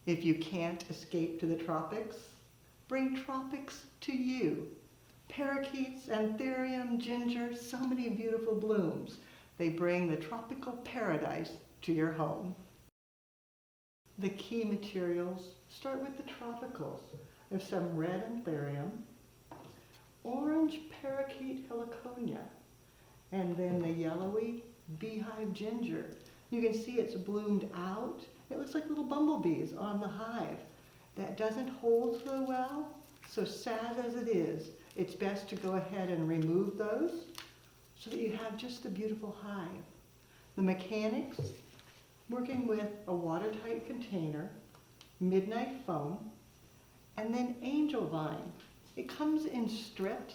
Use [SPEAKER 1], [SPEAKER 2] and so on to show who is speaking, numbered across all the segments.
[SPEAKER 1] If you can't escape to the tropics, bring tropics to you. Parakeets, anthurium, ginger, so many beautiful blooms. They bring the tropical paradise to your home. The key materials start with the tropicals. There's some red anthurium, orange parakeet heliconia, and then the yellowy beehive ginger. You can see it's bloomed out. It looks like little bumblebees on the hive. That doesn't hold so well, so sad as it is, it's best to go ahead and remove those so that you have just the beautiful hive. The mechanics, working with a watertight container, midnight foam, and then angel vine. It comes in strips,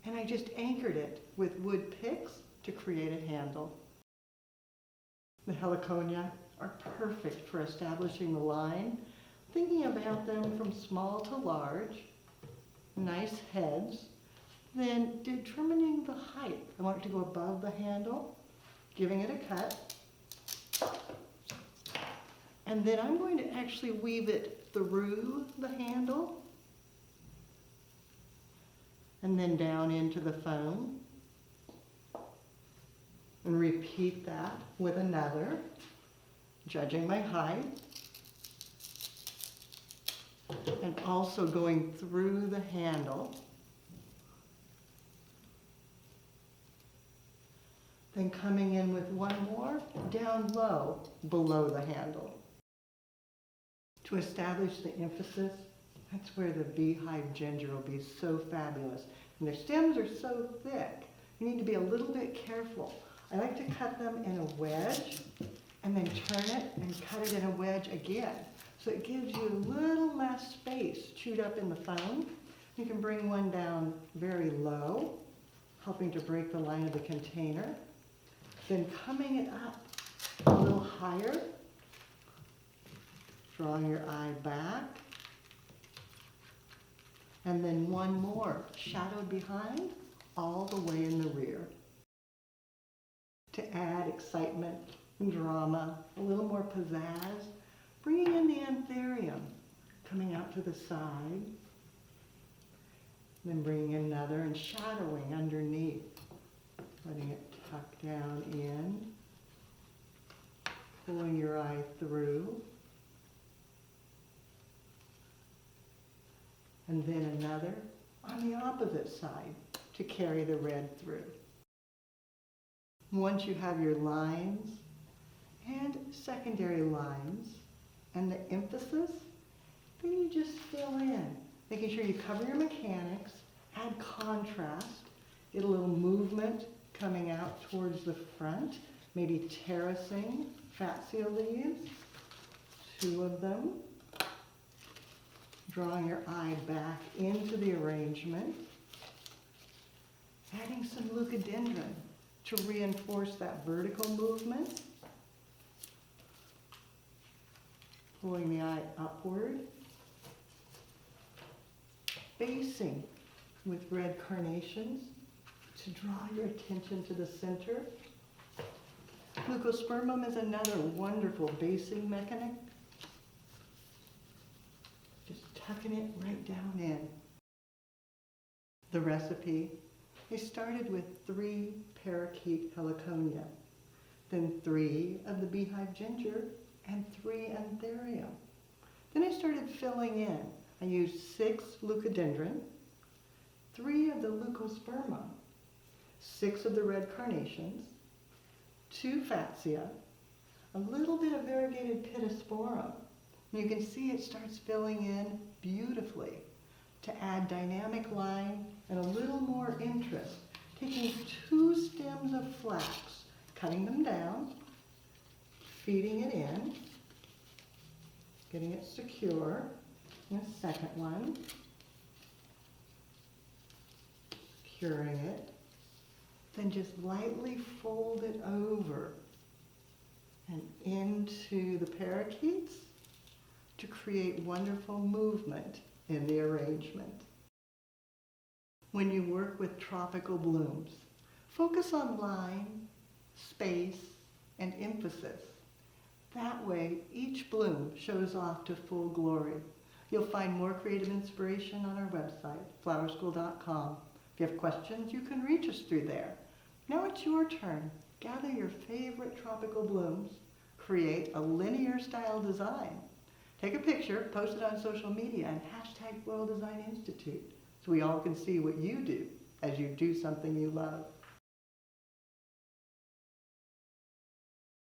[SPEAKER 1] and I just anchored it with wood picks to create a handle. The heliconia are perfect for establishing the line, thinking about them from small to large, nice heads, then determining the height. I want it to go above the handle, giving it a cut, and then I'm going to actually weave it through the handle and then down into the foam, and repeat that with another, judging my height, and also going through the handle. Then coming in with one more down low below the handle. To establish the emphasis, that's where the beehive ginger will be so fabulous. And their stems are so thick, you need to be a little bit careful. I like to cut them in a wedge and then turn it and cut it in a wedge again. So it gives you a little less space chewed up in the foam. You can bring one down very low, helping to break the line of the container. Then coming it up a little higher, drawing your eye back, and then one more shadowed behind, all the way in the rear. To add excitement and drama, a little more pizzazz, bringing in the anthurium, coming out to the side, then bringing another and shadowing underneath, letting it tuck down in, pulling your eye through, and then another on the opposite side to carry the red through. Once you have your lines and secondary lines and the emphasis, then you just fill in, making sure you cover your mechanics, add contrast, get a little movement coming out towards the front, maybe terracing fatsia leaves, 2 of them, drawing your eye back into the arrangement, adding some leucadendron to reinforce that vertical movement, pulling the eye upward, basing with red carnations to draw your attention to the center. Leucospermum is another wonderful basing mechanism. Just tucking it right down in. The recipe, I started with 3 parakeet heliconia, then 3 of the beehive ginger, and 3 anthurium. Then I started filling in. I used 6 leucadendron, 3 of the leucospermum, 6 of the red carnations, 2 fatsia, a little bit of variegated pittosporum. And you can see it starts filling in beautifully to add dynamic line and a little more interest. Taking 2 stems of flax, cutting them down, feeding it in, getting it secure, and a second one, securing it, then just lightly fold it over and into the parakeets to create wonderful movement in the arrangement. When you work with tropical blooms, focus on line, space, and emphasis. That way, each bloom shows off to full glory. You'll find more creative inspiration on our website, flowerschool.com. If you have questions, you can reach us through there. Now it's your turn. Gather your favorite tropical blooms. Create a linear style design. Take a picture, post it on social media, and hashtag World Design Institute so we all can see what you do as you do something you love.